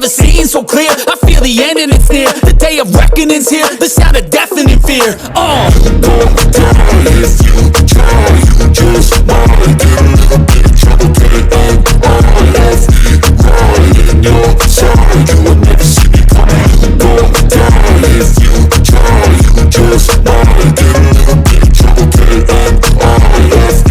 never seen so clear. I feel the end and it's near. The day of reckoning's here. The sound of deafening fear. Don't die if you try. You just might get a little bit of trouble getting on. I'll be right in your side. You will never see me coming. Don't die if you try. You just might get a little bit of trouble getting on. I'll be right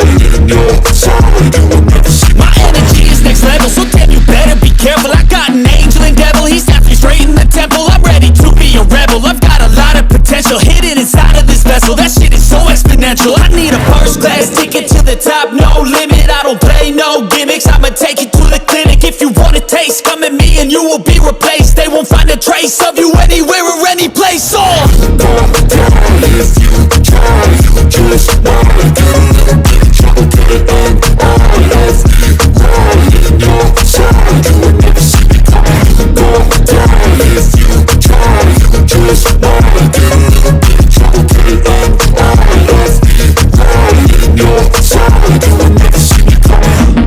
in your side. You will never see me. My energy is next level, so damn you better be careful. I got an angel and devil, he snapped me straight in the temple. I'm ready to be a rebel. I've got a lot of potential hidden inside of this vessel. That shit is so exponential. I need a first class ticket to the top, no limit. I don't play no gimmicks, I'ma take you to the clinic. If you want a taste, come at me and you will be replaced. They won't find a trace of you anywhere or any place. Don't die if you try. You just might get a little bit of trouble getting on. I'll be right in your side. You will never see me coming. Don't die if you try. You just might get a little bit of trouble getting on. I'll be right in your side. You will never see me coming.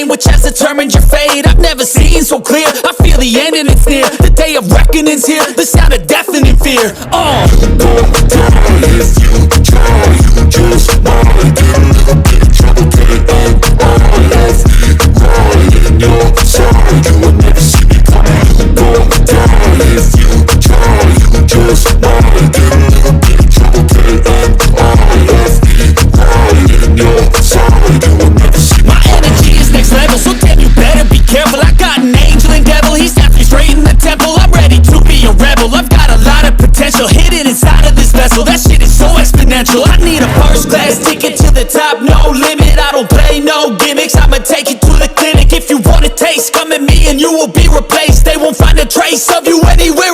pain which has determined your fate. I've never seen so clear, I feel the end and it's near. The day of reckoning's here, the sound of deafening fear. Don't die if you try, you just might get a little bit of trouble, get it on. Right in your side, you will never see me coming. Don't die if you try, you just might get a little bit of trouble, get it on. Right in your side, you will never see me. My energy is next level, so damn you better be careful. I got an angel and devil, he snapped me straight in the temple. I'm ready to be a rebel, I've got a lot of potential hidden inside of this vessel. That shit is so exponential. I need a first class ticket to the top, no limit. I don't play no gimmicks, I'ma take you to the clinic. If you want a taste, come at me and you will be replaced. They won't find a trace of you anywhere